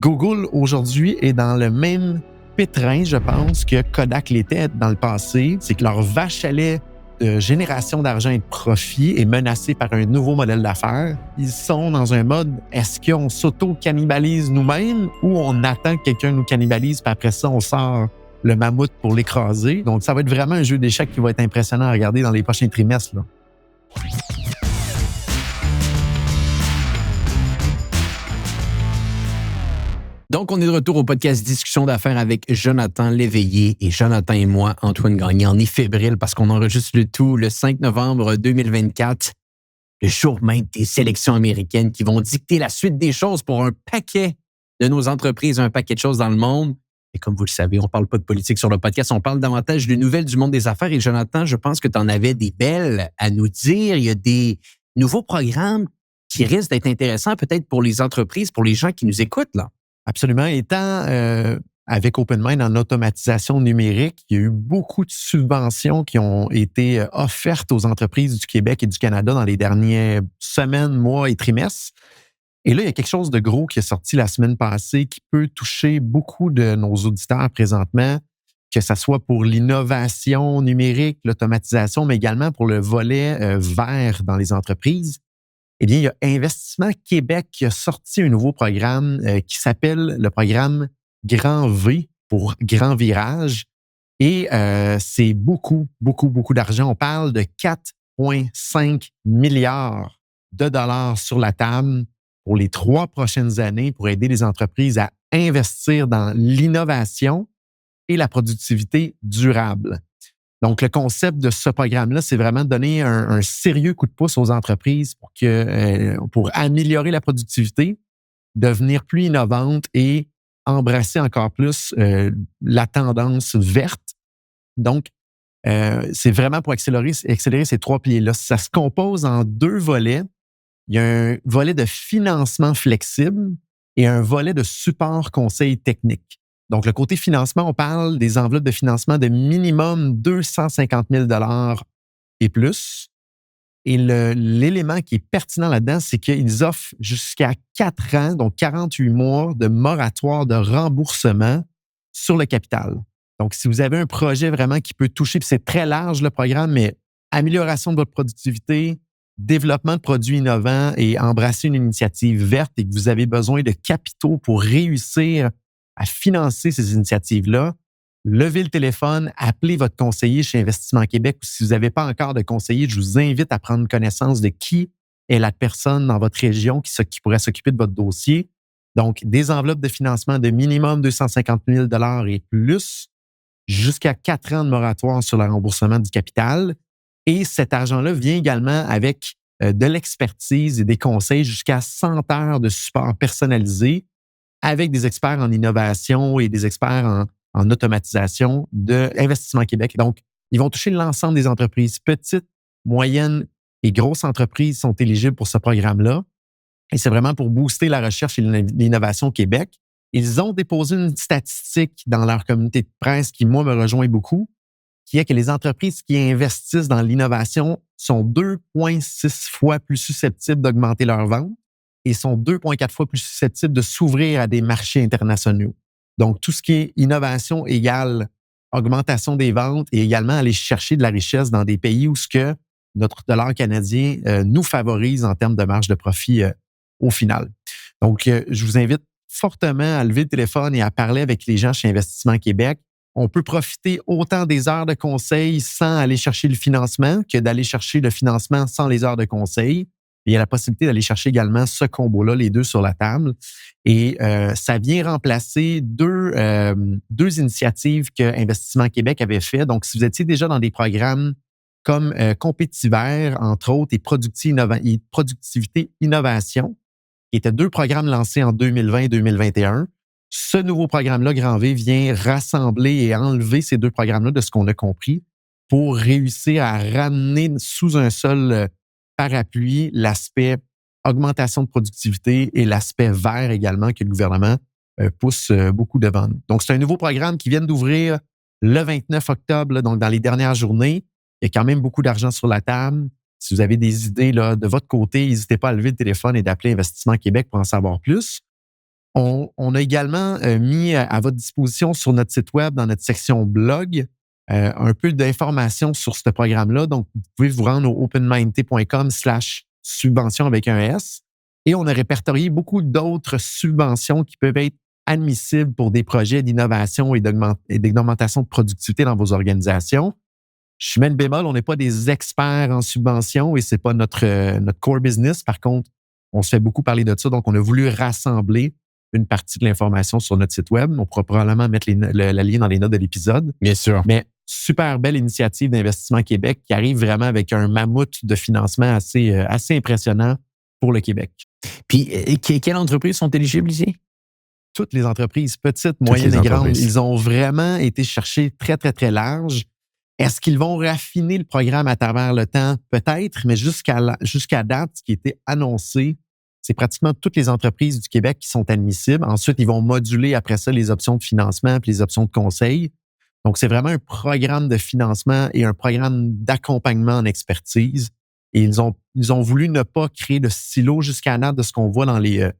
Google, aujourd'hui, est dans le même pétrin, je pense, que Kodak l'était dans le passé. C'est que leur vache à lait de génération d'argent et de profit est menacée par un nouveau modèle d'affaires. Ils sont dans un mode, est-ce qu'on s'auto-cannibalise nous-mêmes ou on attend que quelqu'un nous cannibalise, puis après ça, on sort le mammouth pour l'écraser. Donc, ça va être vraiment un jeu d'échecs qui va être impressionnant à regarder dans les prochains trimestres, là. Donc, on est de retour au podcast Discussion d'affaires avec Jonathan Léveillé. Et Jonathan et moi, Antoine Gagné, on est fébrile parce qu'on enregistre le tout le 5 novembre 2024, le jour même des élections américaines qui vont dicter la suite des choses pour un paquet de nos entreprises, un paquet de choses dans le monde. Et comme vous le savez, on ne parle pas de politique sur le podcast, on parle davantage de nouvelles du monde des affaires. Et Jonathan, je pense que tu en avais des belles à nous dire. Il y a des nouveaux programmes qui risquent d'être intéressants peut-être pour les entreprises, pour les gens qui nous écoutent, là. Absolument. Étant avec OpenMind en automatisation numérique, il y a eu beaucoup de subventions qui ont été offertes aux entreprises du Québec et du Canada dans les dernières semaines, mois et trimestres. Et là, il y a quelque chose de gros qui est sorti la semaine passée qui peut toucher beaucoup de nos auditeurs présentement, que ce soit pour l'innovation numérique, l'automatisation, mais également pour le volet vert dans les entreprises. Eh bien, il y a Investissement Québec qui a sorti un nouveau programme qui s'appelle le programme Grand V pour Grand Virage. Et c'est beaucoup d'argent. On parle de 4,5 milliards de dollars sur la table pour les 3 prochaines années pour aider les entreprises à investir dans l'innovation et la productivité durable. Donc, le concept de ce programme-là, c'est vraiment de donner un sérieux coup de pouce aux entreprises pour améliorer la productivité, devenir plus innovantes et embrasser encore plus la tendance verte. Donc, c'est vraiment pour accélérer ces 3 piliers-là. Ça se compose en 2 volets. Il y a un volet de financement flexible et un volet de support conseil technique. Donc, le côté financement, on parle des enveloppes de financement de minimum 250 000 et plus. Et l'élément qui est pertinent là-dedans, c'est qu'ils offrent jusqu'à 4 ans, donc 48 mois de moratoire de remboursement sur le capital. Donc, si vous avez un projet vraiment qui peut toucher, puis c'est très large le programme, mais amélioration de votre productivité, développement de produits innovants et embrasser une initiative verte et que vous avez besoin de capitaux pour réussir à financer ces initiatives-là, levez le téléphone, appelez votre conseiller chez Investissement Québec ou si vous n'avez pas encore de conseiller, je vous invite à prendre connaissance de qui est la personne dans votre région qui pourrait s'occuper de votre dossier. Donc, des enveloppes de financement de minimum 250 000 et plus, jusqu'à 4 ans de moratoire sur le remboursement du capital. Et cet argent-là vient également avec de l'expertise et des conseils jusqu'à 100 heures de support personnalisé avec des experts en innovation et des experts en automatisation de Investissement Québec. Donc, ils vont toucher l'ensemble des entreprises. Petites, moyennes et grosses entreprises sont éligibles pour ce programme-là. Et c'est vraiment pour booster la recherche et l'innovation au Québec. Ils ont déposé une statistique dans leur communauté de presse qui, moi, me rejoint beaucoup, qui est que les entreprises qui investissent dans l'innovation sont 2,6 fois plus susceptibles d'augmenter leurs ventes et sont 2,4 fois plus susceptibles de s'ouvrir à des marchés internationaux. Donc, tout ce qui est innovation égale augmentation des ventes et également aller chercher de la richesse dans des pays où ce que notre dollar canadien nous favorise en termes de marge de profit au final. Donc, je vous invite fortement à lever le téléphone et à parler avec les gens chez Investissement Québec. On peut profiter autant des heures de conseil sans aller chercher le financement que d'aller chercher le financement sans les heures de conseil. Il y a la possibilité d'aller chercher également ce combo-là, les deux sur la table. Et ça vient remplacer deux initiatives que Investissement Québec avait fait. Donc, si vous étiez déjà dans des programmes comme Compétiver, entre autres, et Productivité Innovation, qui étaient 2 programmes lancés en 2020 et 2021, ce nouveau programme-là, Grand V, vient rassembler et enlever ces 2 programmes-là de ce qu'on a compris pour réussir à ramener sous un seul parapluie l'aspect augmentation de productivité et l'aspect vert également que le gouvernement pousse beaucoup devant nous. Donc, c'est un nouveau programme qui vient d'ouvrir le 29 octobre, là, donc dans les dernières journées. Il y a quand même beaucoup d'argent sur la table. Si vous avez des idées là, de votre côté, n'hésitez pas à lever le téléphone et d'appeler Investissement Québec pour en savoir plus. On a également mis à votre disposition sur notre site web, dans notre section blog, un peu d'informations sur ce programme-là. Donc, vous pouvez vous rendre au openmindté.com/subvention avec un S. Et on a répertorié beaucoup d'autres subventions qui peuvent être admissibles pour des projets d'innovation et d'augmentation de productivité dans vos organisations. Je mets le bémol, on n'est pas des experts en subvention et c'est pas notre core business. Par contre, on se fait beaucoup parler de ça, donc on a voulu rassembler une partie de l'information sur notre site web. On pourra probablement mettre la lien dans les notes de l'épisode. Bien sûr. Mais super belle initiative d'Investissement Québec qui arrive vraiment avec un mammouth de financement assez impressionnant pour le Québec. Puis, quelles entreprises sont éligibles ici? Toutes les entreprises, petites, moyennes et grandes, ils ont vraiment été chercher très, très, très large. Est-ce qu'ils vont raffiner le programme à travers le temps? Peut-être, mais jusqu'à date, ce qui était annoncé, c'est pratiquement toutes les entreprises du Québec qui sont admissibles. Ensuite, ils vont moduler après ça les options de financement puis les options de conseil. Donc, c'est vraiment un programme de financement et un programme d'accompagnement en expertise. Et ils ont voulu ne pas créer de silo jusqu'à date de ce qu'on voit dans les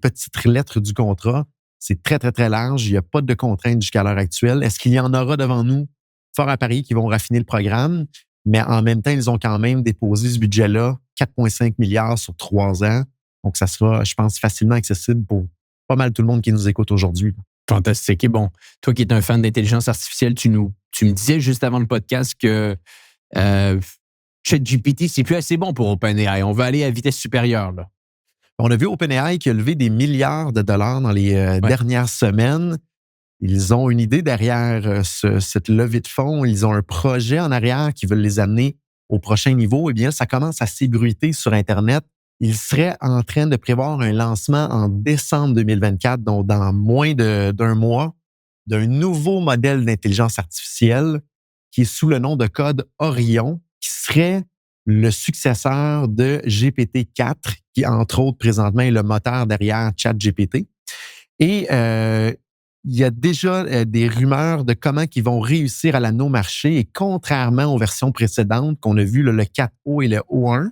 petites lettres du contrat. C'est très, très, très large. Il n'y a pas de contraintes jusqu'à l'heure actuelle. Est-ce qu'il y en aura devant nous? Fort à parier qu'ils vont raffiner le programme, mais en même temps, ils ont quand même déposé ce budget-là, 4,5 milliards sur 3 ans. Donc, ça sera, je pense, facilement accessible pour pas mal tout le monde qui nous écoute aujourd'hui. Fantastique. Et bon, toi qui es un fan d'intelligence artificielle, tu me disais juste avant le podcast que ChatGPT, c'est plus assez bon pour OpenAI. On va aller à vitesse supérieure, là. On a vu OpenAI qui a levé des milliards de dollars dans les dernières semaines. Ils ont une idée derrière cette levée de fonds. Ils ont un projet en arrière qui veulent les amener au prochain niveau. Eh bien, ça commence à s'ébruiter sur Internet. Ils seraient en train de prévoir un lancement en décembre 2024, donc dans moins d'un mois, d'un nouveau modèle d'intelligence artificielle qui est sous le nom de code Orion, qui serait le successeur de GPT-4, qui, entre autres, présentement, est le moteur derrière ChatGPT. Et il y a déjà des rumeurs de comment ils vont réussir à l'amener au marché. Et contrairement aux versions précédentes qu'on a vues, le 4O et le O1,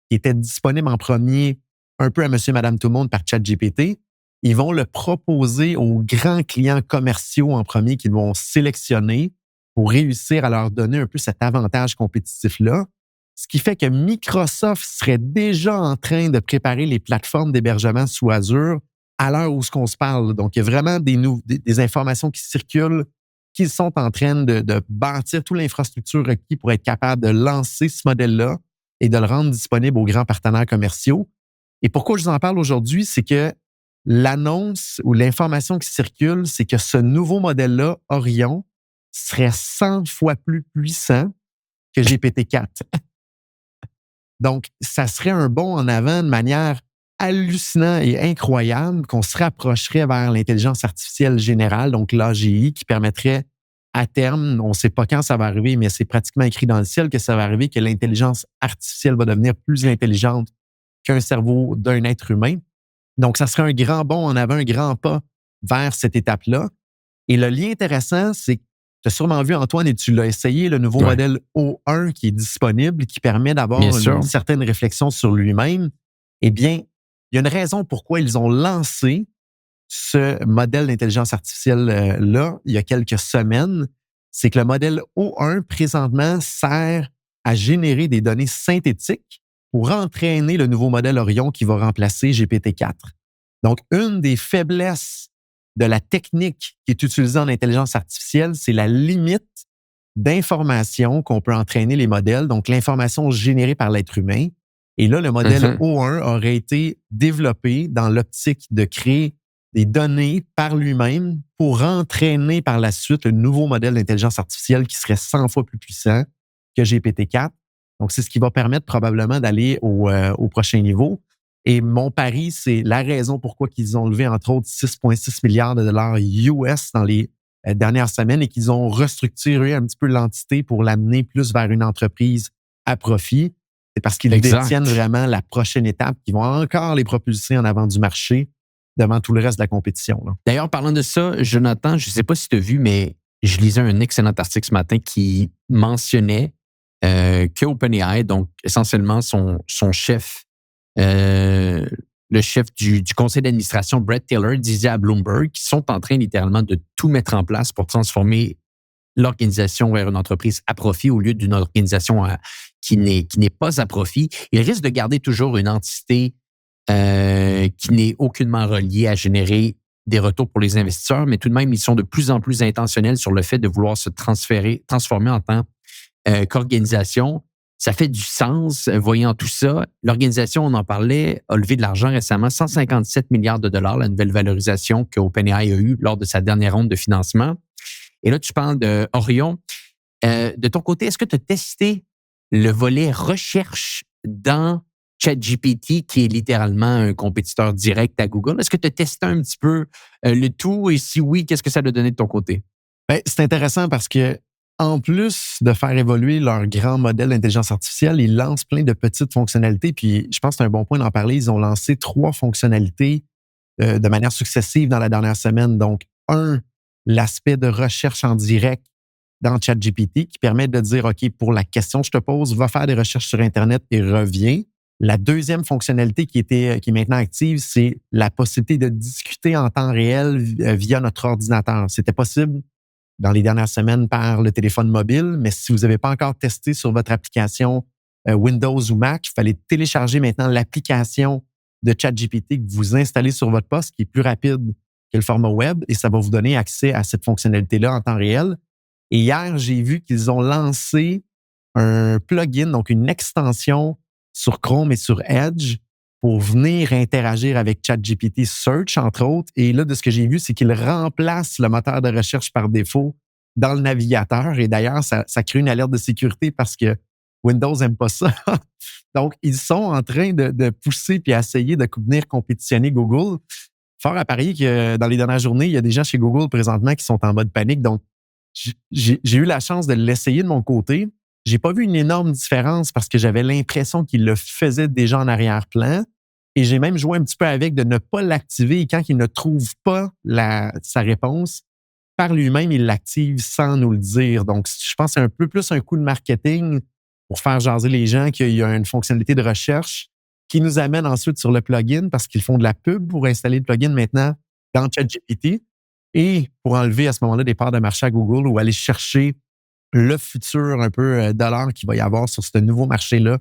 qui étaient disponibles en premier un peu à monsieur, madame, tout le monde par ChatGPT, ils vont le proposer aux grands clients commerciaux en premier qu'ils vont sélectionner pour réussir à leur donner un peu cet avantage compétitif-là. Ce qui fait que Microsoft serait déjà en train de préparer les plateformes d'hébergement sous Azure à l'heure où on se parle. Donc, il y a vraiment des informations qui circulent, qu'ils sont en train de bâtir toute l'infrastructure requise pour être capable de lancer ce modèle-là et de le rendre disponible aux grands partenaires commerciaux. Et pourquoi je vous en parle aujourd'hui, c'est que l'annonce ou l'information qui circule, c'est que ce nouveau modèle-là, Orion, serait 100 fois plus puissant que GPT-4. Donc, ça serait un bond en avant de manière hallucinante et incroyable qu'on se rapprocherait vers l'intelligence artificielle générale, donc l'AGI, qui permettrait à terme, on ne sait pas quand ça va arriver, mais c'est pratiquement écrit dans le ciel que ça va arriver, que l'intelligence artificielle va devenir plus intelligente qu'un cerveau d'un être humain. Donc, ça serait un grand bond en avant, un grand pas vers cette étape-là. Et le lien intéressant, c'est que tu as sûrement vu, Antoine, et tu l'as essayé, le nouveau modèle O1 qui est disponible, qui permet d'avoir une certaine réflexion sur lui-même. Eh bien, il y a une raison pourquoi ils ont lancé ce modèle d'intelligence artificielle-là il y a quelques semaines. C'est que le modèle O1, présentement, sert à générer des données synthétiques pour entraîner le nouveau modèle Orion qui va remplacer GPT-4. Donc, une des faiblesses de la technique qui est utilisée en intelligence artificielle, c'est la limite d'information qu'on peut entraîner les modèles, donc l'information générée par l'être humain. Et là, le modèle O1 aurait été développé dans l'optique de créer des données par lui-même pour entraîner par la suite le nouveau modèle d'intelligence artificielle qui serait 100 fois plus puissant que GPT-4. Donc, c'est ce qui va permettre probablement d'aller au prochain niveau. Et mon pari, c'est la raison pourquoi ils ont levé, entre autres, 6,6 milliards de dollars US dans les dernières semaines et qu'ils ont restructuré un petit peu l'entité pour l'amener plus vers une entreprise à profit. C'est parce qu'ils détiennent vraiment la prochaine étape, qui vont encore les propulser en avant du marché devant tout le reste de la compétition. Là. D'ailleurs, parlant de ça, Jonathan, je ne sais pas si tu as vu, mais je lisais un excellent article ce matin qui mentionnait que OpenAI, donc essentiellement son chef, le chef du conseil d'administration, Brett Taylor, disait à Bloomberg qu'ils sont en train littéralement de tout mettre en place pour transformer l'organisation vers une entreprise à profit au lieu d'une organisation qui n'est pas à profit. Ils risquent de garder toujours une entité qui n'est aucunement reliée à générer des retours pour les investisseurs, mais tout de même, ils sont de plus en plus intentionnels sur le fait de vouloir se transformer en tant qu'organisation. Ça fait du sens, voyant tout ça. L'organisation, on en parlait, a levé de l'argent récemment, 157 milliards de dollars, la nouvelle valorisation que OpenAI a eue lors de sa dernière ronde de financement. Et là, tu parles de Orion. De ton côté, est-ce que tu as testé le volet recherche dans ChatGPT, qui est littéralement un compétiteur direct à Google? Est-ce que tu as testé un petit peu le tout? Et si oui, qu'est-ce que ça a donné de ton côté? Ben, c'est intéressant parce que en plus de faire évoluer leur grand modèle d'intelligence artificielle, ils lancent plein de petites fonctionnalités. Puis je pense que c'est un bon point d'en parler. Ils ont lancé 3 fonctionnalités de manière successive dans la dernière semaine. Donc, l'aspect de recherche en direct dans ChatGPT qui permet de dire, OK, pour la question que je te pose, va faire des recherches sur Internet et reviens. La deuxième fonctionnalité qui est maintenant active, c'est la possibilité de discuter en temps réel via notre ordinateur. C'était possible dans les dernières semaines par le téléphone mobile, mais si vous n'avez pas encore testé sur votre application Windows ou Mac, il fallait télécharger maintenant l'application de ChatGPT que vous installez sur votre poste, qui est plus rapide que le format web, et ça va vous donner accès à cette fonctionnalité-là en temps réel. Et hier, j'ai vu qu'ils ont lancé un plugin, donc une extension sur Chrome et sur Edge pour venir interagir avec ChatGPT Search, entre autres. Et là, de ce que j'ai vu, c'est qu'il remplace le moteur de recherche par défaut dans le navigateur. Et d'ailleurs, ça crée une alerte de sécurité parce que Windows n'aime pas ça. Donc, ils sont en train de pousser puis essayer de venir compétitionner Google. Fort à parier que dans les dernières journées, il y a des gens chez Google présentement qui sont en mode panique. Donc, j'ai eu la chance de l'essayer de mon côté. J'ai pas vu une énorme différence parce que j'avais l'impression qu'il le faisait déjà en arrière-plan. Et j'ai même joué un petit peu avec de ne pas l'activer. Et quand il ne trouve pas sa réponse, par lui-même, il l'active sans nous le dire. Donc, je pense que c'est un peu plus un coup de marketing pour faire jaser les gens qu'il y a une fonctionnalité de recherche qui nous amène ensuite sur le plugin parce qu'ils font de la pub pour installer le plugin maintenant dans ChatGPT et pour enlever à ce moment-là des parts de marché à Google ou aller chercher le futur un peu dollar qu'il va y avoir sur ce nouveau marché-là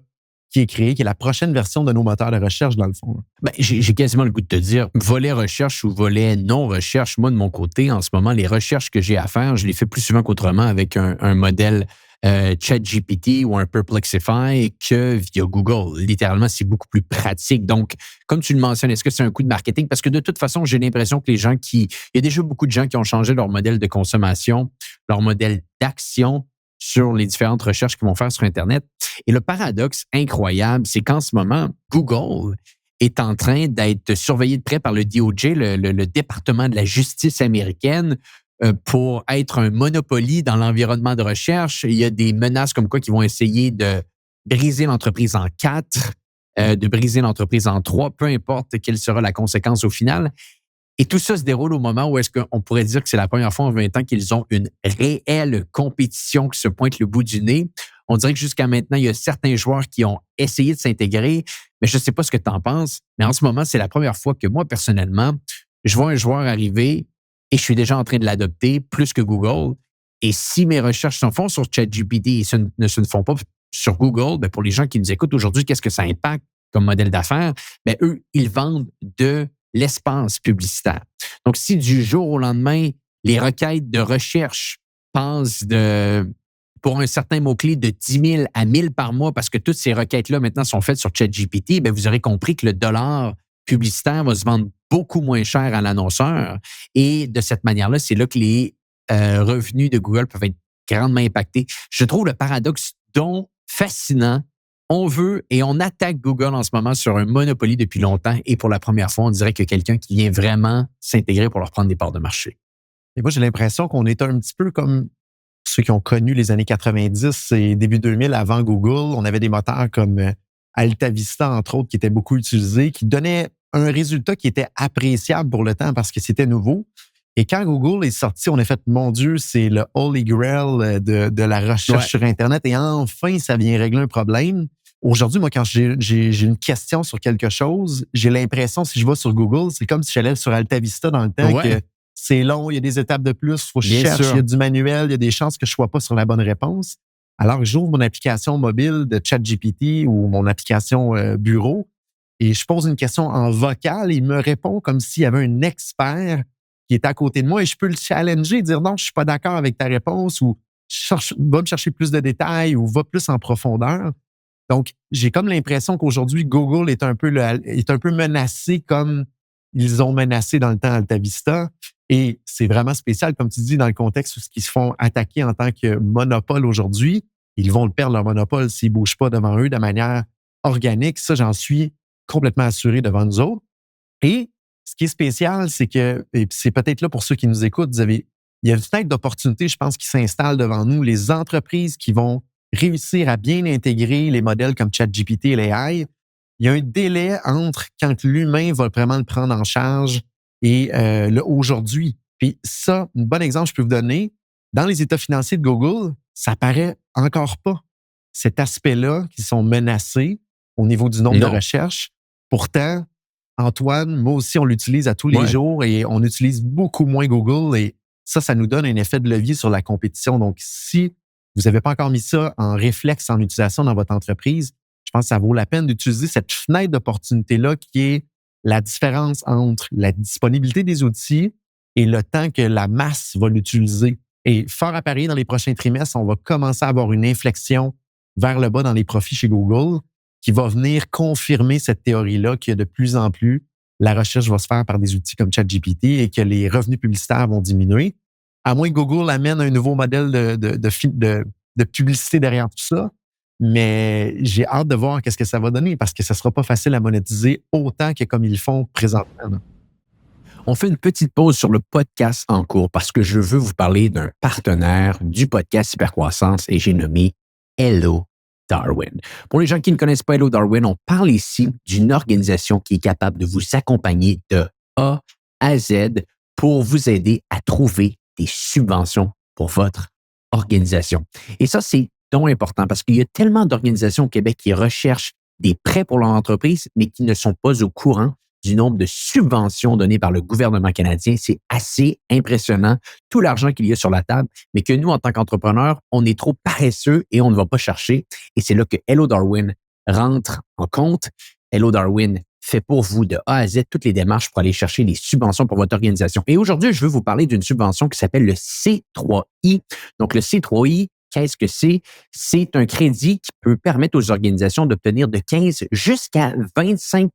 qui est créé, qui est la prochaine version de nos moteurs de recherche, dans le fond. Ben, j'ai quasiment le goût de te dire, volet recherche ou volet non-recherche, moi, de mon côté, en ce moment, les recherches que j'ai à faire, je les fais plus souvent qu'autrement avec un modèle ChatGPT ou un Perplexify que via Google. Littéralement, c'est beaucoup plus pratique. Donc, comme tu le mentionnes, est-ce que c'est un coup de marketing? Parce que de toute façon, j'ai l'impression que il y a déjà beaucoup de gens qui ont changé leur modèle de consommation, leur modèle d'action sur les différentes recherches qu'ils vont faire sur Internet. Et le paradoxe incroyable, c'est qu'en ce moment, Google est en train d'être surveillé de près par le DOJ, le département de la justice américaine, pour être un monopoly dans l'environnement de recherche. Il y a des menaces comme quoi qui vont essayer de briser l'entreprise en 4, de briser l'entreprise en 3, peu importe quelle sera la conséquence au final. Et tout ça se déroule au moment où est-ce qu'on pourrait dire que c'est la première fois en 20 ans qu'ils ont une réelle compétition qui se pointe le bout du nez. On dirait que jusqu'à maintenant, il y a certains joueurs qui ont essayé de s'intégrer, mais je ne sais pas ce que tu en penses, mais en ce moment, c'est la première fois que moi, personnellement, je vois un joueur arriver et je suis déjà en train de l'adopter plus que Google. Et si mes recherches se font sur ChatGPT et ne se font pas sur Google, bien pour les gens qui nous écoutent aujourd'hui, qu'est-ce que ça impacte comme modèle d'affaires? Bien, eux, ils vendent de l'espace publicitaire. Donc, si du jour au lendemain, les requêtes de recherche passent pour un certain mot-clé de 10 000 à 1 000 par mois, parce que toutes ces requêtes-là maintenant sont faites sur ChatGPT, bien, vous aurez compris que le dollar publicitaire va se vendre beaucoup moins cher à l'annonceur. Et de cette manière-là, c'est là que les revenus de Google peuvent être grandement impactés. Je trouve le paradoxe donc fascinant. On veut et on attaque Google en ce moment sur un monopoly depuis longtemps et pour la première fois, on dirait qu'il y a quelqu'un qui vient vraiment s'intégrer pour leur prendre des parts de marché. Et moi, j'ai l'impression qu'on est un petit peu comme ceux qui ont connu les années 90 et début 2000 avant Google. On avait des moteurs comme AltaVista, entre autres, qui étaient beaucoup utilisés, qui donnaient un résultat qui était appréciable pour le temps parce que c'était nouveau. Et quand Google est sorti, on a fait, mon Dieu, c'est le Holy Grail de la recherche sur Internet. Et enfin, ça vient régler un problème. Aujourd'hui, moi, quand j'ai une question sur quelque chose, j'ai l'impression, si je vais sur Google, c'est comme si j'allais sur AltaVista dans le temps, que Ouais, c'est long, il y a des étapes de plus, il faut que je bien cherche, il y sûr. a du manuel, il y a des chances que je ne sois pas sur la bonne réponse. Alors, j'ouvre mon application mobile de ChatGPT ou mon application bureau et je pose une question en vocal et il me répond comme s'il y avait un expert qui est à côté de moi et je peux le challenger, dire non, je suis pas d'accord avec ta réponse ou va me chercher plus de détails ou va plus en profondeur. Donc, j'ai comme l'impression qu'aujourd'hui, Google est un peu menacé comme ils ont menacé dans le temps AltaVista. Et c'est vraiment spécial, comme tu dis, dans le contexte où ils se font attaquer en tant que monopole aujourd'hui. Ils vont le perdre leur monopole s'ils ne bougent pas devant eux de manière organique. Ça, j'en suis complètement assuré devant nous autres. Et ce qui est spécial, c'est que, et c'est peut-être là pour ceux qui nous écoutent, il y a une fenêtre d'opportunité, je pense, qui s'installe devant nous. Les entreprises qui vont réussir à bien intégrer les modèles comme ChatGPT et l'AI, il y a un délai entre quand l'humain va vraiment le prendre en charge et le aujourd'hui. Puis ça, un bon exemple, je peux vous donner, dans les états financiers de Google, ça paraît encore pas. Cet aspect-là qui sont menacés au niveau du nombre de Non. recherches. Pourtant, Antoine, moi aussi, on l'utilise à tous les Ouais. jours et on utilise beaucoup moins Google et ça nous donne un effet de levier sur la compétition. Donc, si vous n'avez pas encore mis ça en réflexe, en utilisation dans votre entreprise, je pense que ça vaut la peine d'utiliser cette fenêtre d'opportunité-là qui est la différence entre la disponibilité des outils et le temps que la masse va l'utiliser. Et fort à parier, dans les prochains trimestres, on va commencer à avoir une inflexion vers le bas dans les profits chez Google qui va venir confirmer cette théorie-là que de plus en plus, la recherche va se faire par des outils comme ChatGPT et que les revenus publicitaires vont diminuer. À moins que Google amène un nouveau modèle de publicité derrière tout ça. Mais j'ai hâte de voir qu'est-ce que ça va donner parce que ça ne sera pas facile à monétiser autant que comme ils le font présentement. On fait une petite pause sur le podcast en cours parce que je veux vous parler d'un partenaire du podcast Hypercroissance et j'ai nommé Hello Darwin. Pour les gens qui ne connaissent pas Hello Darwin, on parle ici d'une organisation qui est capable de vous accompagner de A à Z pour vous aider à trouver des subventions pour votre organisation. Et ça, c'est donc important parce qu'il y a tellement d'organisations au Québec qui recherchent des prêts pour leur entreprise, mais qui ne sont pas au courant du nombre de subventions données par le gouvernement canadien. C'est assez impressionnant, tout l'argent qu'il y a sur la table, mais que nous, en tant qu'entrepreneurs, on est trop paresseux et on ne va pas chercher. Et c'est là que Hello Darwin rentre en compte. Hello Darwin fait pour vous de A à Z toutes les démarches pour aller chercher les subventions pour votre organisation. Et aujourd'hui, je veux vous parler d'une subvention qui s'appelle le C3I. Donc, le C3I, qu'est-ce que c'est? C'est un crédit qui peut permettre aux organisations d'obtenir de 15 jusqu'à 25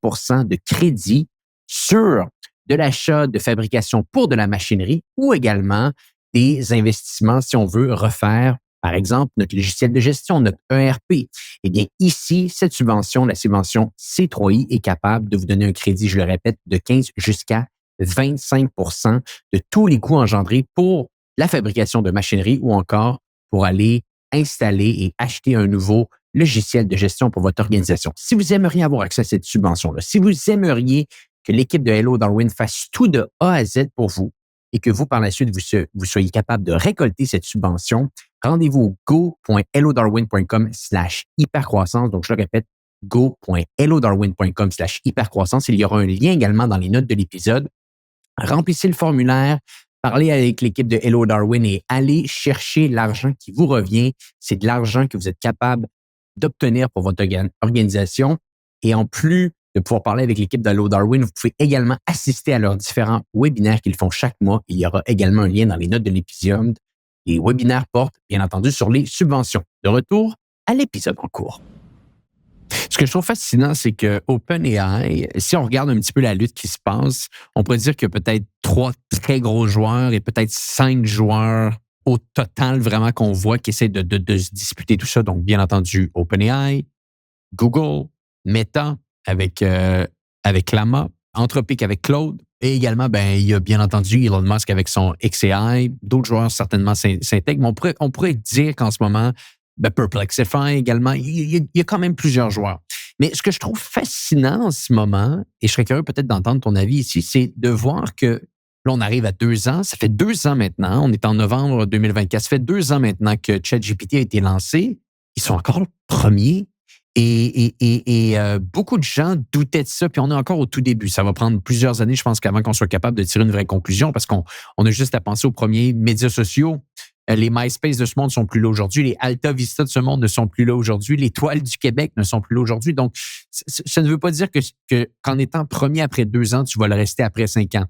de crédit sur de l'achat de fabrication pour de la machinerie ou également des investissements si on veut refaire, par exemple, notre logiciel de gestion, notre ERP. Eh bien, ici, cette subvention, la subvention C3I, est capable de vous donner un crédit, je le répète, de 15 jusqu'à 25 de tous les coûts engendrés pour la fabrication de machinerie ou encore pour aller installer et acheter un nouveau logiciel de gestion pour votre organisation. Si vous aimeriez avoir accès à cette subvention-là, si vous aimeriez que l'équipe de Hello Darwin fasse tout de A à Z pour vous et que vous, par la suite, vous soyez capable de récolter cette subvention, rendez-vous au go.hellodarwin.com/hypercroissance. Donc, je le répète, go.hellodarwin.com/hypercroissance. Il y aura un lien également dans les notes de l'épisode. Remplissez le formulaire, parlez avec l'équipe de Hello Darwin et allez chercher l'argent qui vous revient. C'est de l'argent que vous êtes capable d'obtenir pour votre organisation. Et en plus de pouvoir parler avec l'équipe de Hello Darwin, vous pouvez également assister à leurs différents webinaires qu'ils font chaque mois. Il y aura également un lien dans les notes de l'épisode. Les webinaires portent, bien entendu, sur les subventions. De retour à l'épisode en cours. Ce que je trouve fascinant, c'est que OpenAI, si on regarde un petit peu la lutte qui se passe, on pourrait dire qu'il y a peut-être 3 très gros joueurs et peut-être 5 joueurs au total vraiment qu'on voit qui essaient de se disputer tout ça. Donc, bien entendu, OpenAI, Google, Meta avec Llama, Anthropic avec Claude et également, il y a bien entendu Elon Musk avec son XAI. D'autres joueurs certainement s'intègrent, mais on pourrait dire qu'en ce moment, Perplexify également, il y a quand même plusieurs joueurs. Mais ce que je trouve fascinant en ce moment, et je serais curieux peut-être d'entendre ton avis ici, c'est de voir que là, on arrive à 2 ans. Ça fait 2 ans maintenant. On est en novembre 2024. Ça fait 2 ans maintenant que ChatGPT a été lancé. Ils sont encore premiers Beaucoup de gens doutaient de ça, puis on est encore au tout début. Ça va prendre plusieurs années, je pense, qu'avant qu'on soit capable de tirer une vraie conclusion, parce qu'on a juste à penser aux premiers médias sociaux. Les MySpace de ce monde ne sont plus là aujourd'hui. Les Alta Vista de ce monde ne sont plus là aujourd'hui. Les Toiles du Québec ne sont plus là aujourd'hui. Donc, ça ne veut pas dire qu'en étant premier après 2 ans, tu vas le rester après 5 ans.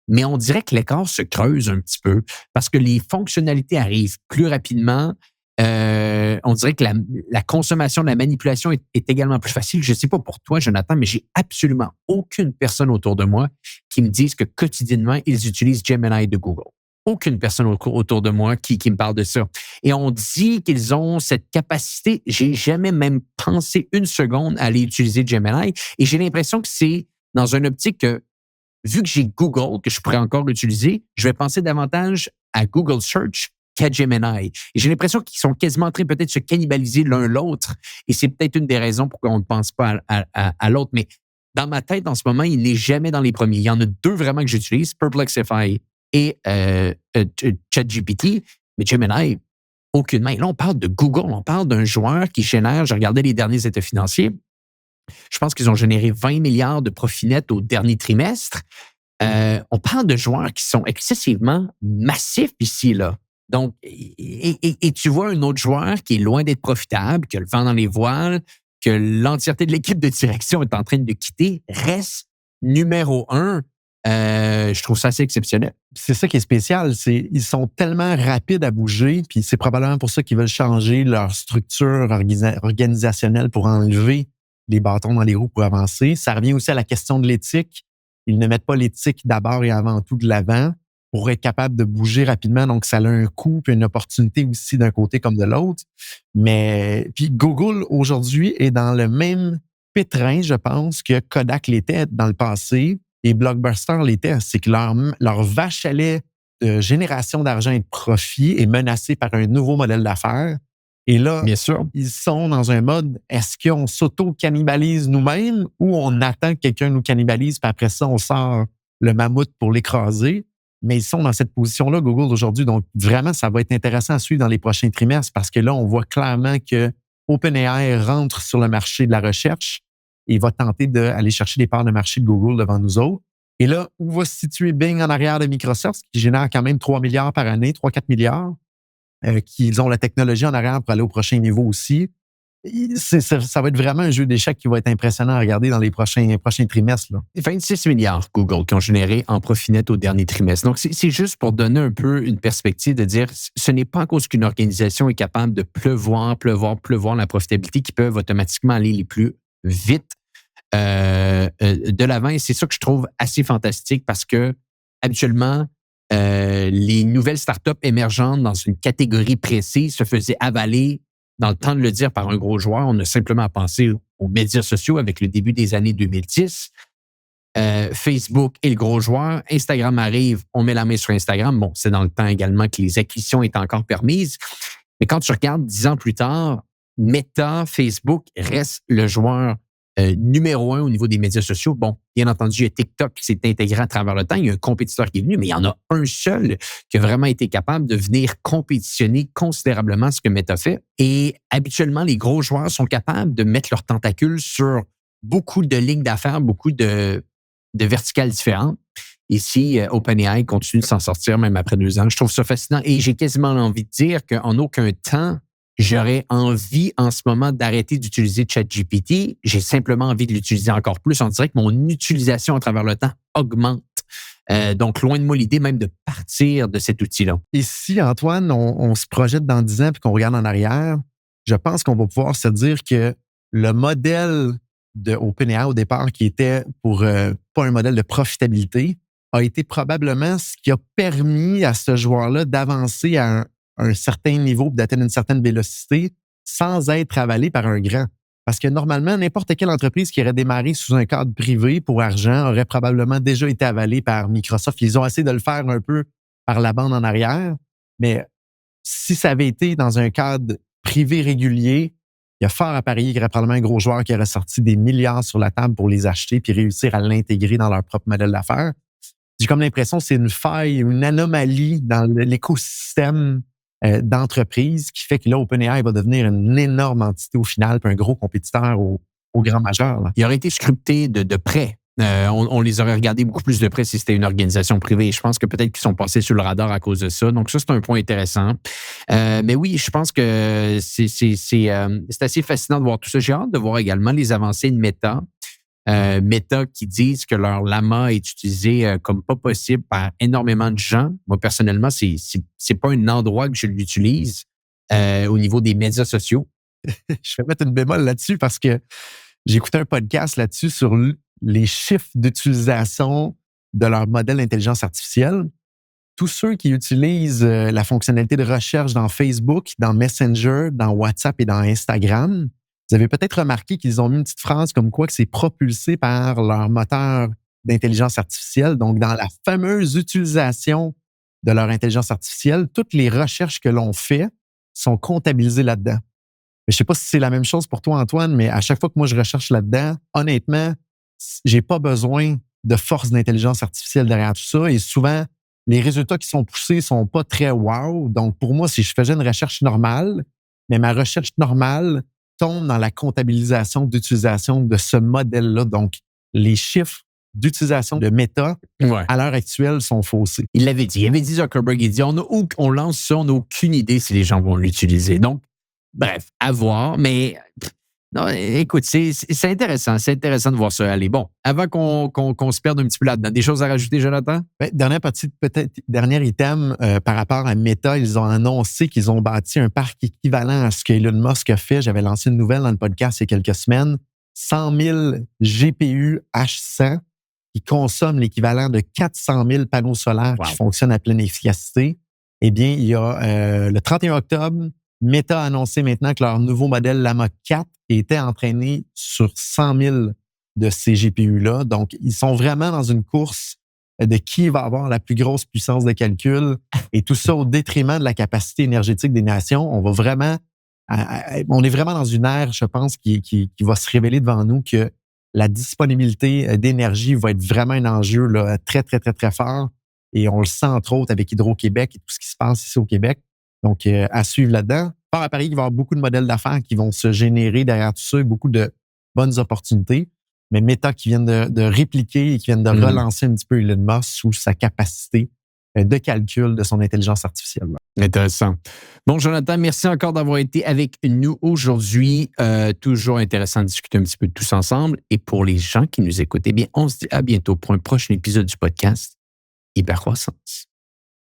Mais on dirait que l'écart se creuse un petit peu parce que les fonctionnalités arrivent plus rapidement. On dirait que la consommation, la manipulation est également plus facile. Je ne sais pas pour toi, Jonathan, mais j'ai absolument aucune personne autour de moi qui me dise que quotidiennement, ils utilisent Gemini de Google. Aucune personne autour de moi qui me parle de ça. Et on dit qu'ils ont cette capacité. J'ai jamais même pensé une seconde à aller utiliser Gemini. Et j'ai l'impression que c'est dans une optique que, vu que j'ai Google, que je pourrais encore utiliser, je vais penser davantage à Google Search qu'à Gemini. Et j'ai l'impression qu'ils sont quasiment en train peut-être de se cannibaliser l'un l'autre. Et c'est peut-être une des raisons pourquoi on ne pense pas à l'autre. Mais dans ma tête, en ce moment, il n'est jamais dans les premiers. Il y en a 2 vraiment que j'utilise, Perplexify et ChatGPT. Mais Gemini, aucunement. Et là, on parle de Google, on parle d'un joueur qui génère, j'ai regardé les derniers états financiers, je pense qu'ils ont généré 20 milliards de profits nets au dernier trimestre. On parle de joueurs qui sont excessivement massifs ici, là. Donc, et tu vois un autre joueur qui est loin d'être profitable, qui a le vent dans les voiles, que l'entièreté de l'équipe de direction est en train de quitter, reste numéro 1. Je trouve ça assez exceptionnel. C'est ça qui est spécial, ils sont tellement rapides à bouger, puis c'est probablement pour ça qu'ils veulent changer leur structure organisationnelle pour enlever les bâtons dans les roues pour avancer. Ça revient aussi à la question de l'éthique. Ils ne mettent pas l'éthique d'abord et avant tout de l'avant pour être capable de bouger rapidement. Donc, ça a un coût puis une opportunité aussi d'un côté comme de l'autre. Mais puis Google, aujourd'hui, est dans le même pétrin, je pense, que Kodak l'était dans le passé et Blockbuster l'était. C'est que leur vache à lait de génération d'argent et de profit est menacée par un nouveau modèle d'affaires. Et là, bien sûr, ils sont dans un mode, est-ce qu'on s'auto-cannibalise nous-mêmes ou on attend que quelqu'un nous cannibalise, puis après ça, on sort le mammouth pour l'écraser? Mais ils sont dans cette position-là, Google, aujourd'hui. Donc, vraiment, ça va être intéressant à suivre dans les prochains trimestres parce que là, on voit clairement que OpenAI rentre sur le marché de la recherche et va tenter d'aller chercher des parts de marché de Google devant nous autres. Et là, où va se situer Bing en arrière de Microsoft, qui génère quand même 3 milliards par année, 3-4 milliards? Qu'ils ont la technologie en arrière pour aller au prochain niveau aussi. Ça va être vraiment un jeu d'échecs qui va être impressionnant à regarder dans les prochains trimestres. Là. 26 milliards Google qui ont généré en profit net au dernier trimestre. Donc, c'est juste pour donner un peu une perspective de dire ce n'est pas à cause qu'une organisation est capable de pleuvoir la profitabilité qui peuvent automatiquement aller les plus vite de l'avant. Et c'est ça que je trouve assez fantastique parce que habituellement, les nouvelles startups émergentes dans une catégorie précise se faisaient avaler dans le temps de le dire par un gros joueur. On a simplement à penser aux médias sociaux avec le début des années 2010. Facebook est le gros joueur. Instagram arrive, on met la main sur Instagram. Bon, c'est dans le temps également que les acquisitions étaient encore permises. Mais quand tu regardes 10 ans plus tard, Meta, Facebook reste le joueur numéro 1 au niveau des médias sociaux. Bon, bien entendu, il y a TikTok qui s'est intégré à travers le temps. Il y a un compétiteur qui est venu, mais il y en a un seul qui a vraiment été capable de venir compétitionner considérablement ce que Meta fait. Et habituellement, les gros joueurs sont capables de mettre leurs tentacules sur beaucoup de lignes d'affaires, beaucoup de verticales différentes. Ici, OpenAI continue de s'en sortir même après 2 ans. Je trouve ça fascinant et j'ai quasiment envie de dire qu'en aucun temps, j'aurais envie en ce moment d'arrêter d'utiliser ChatGPT. J'ai simplement envie de l'utiliser encore plus. On dirait que mon utilisation à travers le temps augmente. Donc, loin de moi l'idée même de partir de cet outil-là. Et si, Antoine, on se projette dans 10 ans et qu'on regarde en arrière, je pense qu'on va pouvoir se dire que le modèle de OpenAI au départ, qui était pour pas un modèle de profitabilité, a été probablement ce qui a permis à ce joueur-là d'avancer à un certain niveau, d'atteindre une certaine vélocité sans être avalé par un grand. Parce que normalement, n'importe quelle entreprise qui aurait démarré sous un cadre privé pour argent aurait probablement déjà été avalée par Microsoft. Ils ont essayé de le faire un peu par la bande en arrière, mais si ça avait été dans un cadre privé régulier, il y a fort à parier qu'il y aurait probablement un gros joueur qui aurait sorti des milliards sur la table pour les acheter puis réussir à l'intégrer dans leur propre modèle d'affaires. J'ai comme l'impression que c'est une faille, une anomalie dans l'écosystème d'entreprise qui fait que là, OpenAI va devenir une énorme entité au final, puis un gros compétiteur au grand majeur. Là. Il aurait été scripté de près. On les aurait regardés beaucoup plus de près si c'était une organisation privée. Je pense que peut-être qu'ils sont passés sur le radar à cause de ça. Donc, ça, c'est un point intéressant. Mais oui, je pense que c'est assez fascinant de voir tout ça. J'ai hâte de voir également les avancées de Meta. Meta qui disent que leur Llama est utilisé comme pas possible par énormément de gens. Moi, personnellement, c'est pas un endroit que je l'utilise au niveau des médias sociaux. Je vais mettre une bémol là-dessus parce que j'ai écouté un podcast là-dessus sur les chiffres d'utilisation de leur modèle d'intelligence artificielle. Tous ceux qui utilisent la fonctionnalité de recherche dans Facebook, dans Messenger, dans WhatsApp et dans Instagram, vous avez peut-être remarqué qu'ils ont mis une petite phrase comme quoi que c'est propulsé par leur moteur d'intelligence artificielle. Donc, dans la fameuse utilisation de leur intelligence artificielle, toutes les recherches que l'on fait sont comptabilisées là-dedans. Je ne sais pas si c'est la même chose pour toi, Antoine, mais à chaque fois que moi je recherche là-dedans, honnêtement, j'ai pas besoin de force d'intelligence artificielle derrière tout ça. Et souvent, les résultats qui sont poussés sont pas très wow. Donc, pour moi, si je faisais une recherche normale, mais ma recherche normale tombe dans la comptabilisation d'utilisation de ce modèle-là. Donc, les chiffres d'utilisation de Meta, à l'heure actuelle, sont faussés. Il l'avait dit. Il avait dit Zuckerberg, il dit, on lance ça, on n'a aucune idée si les gens vont l'utiliser. Donc, bref, à voir, mais non, écoute, c'est intéressant. C'est intéressant de voir ça aller. Bon, avant qu'on se perde un petit peu là-dedans, des choses à rajouter, Jonathan? Dernier item par rapport à Meta, ils ont annoncé qu'ils ont bâti un parc équivalent à ce qu'Elon Musk a fait. J'avais lancé une nouvelle dans le podcast il y a quelques semaines. 100 000 GPU H100 qui consomment l'équivalent de 400 000 panneaux solaires qui fonctionnent à pleine efficacité. Eh bien, il y a le 31 octobre, Meta a annoncé maintenant que leur nouveau modèle Llama 4 était entraîné sur 100 000 de ces GPU-là. Donc, ils sont vraiment dans une course de qui va avoir la plus grosse puissance de calcul et tout ça au détriment de la capacité énergétique des nations. On est vraiment dans une ère, je pense, qui va se révéler devant nous que la disponibilité d'énergie va être vraiment un enjeu là, très, très, très, très fort. Et on le sent, entre autres, avec Hydro-Québec et tout ce qui se passe ici au Québec. Donc, à suivre là-dedans. Par à Paris, il va y avoir beaucoup de modèles d'affaires qui vont se générer derrière tout ça et beaucoup de bonnes opportunités. Mais Meta qui viennent de répliquer et qui viennent de relancer un petit peu Elon Musk sous sa capacité de calcul de son intelligence artificielle. Intéressant. Bon, Jonathan, merci encore d'avoir été avec nous aujourd'hui. Toujours intéressant de discuter un petit peu de tous ensemble. Et pour les gens qui nous écoutent, eh bien, on se dit à bientôt pour un prochain épisode du podcast Hypercroissance.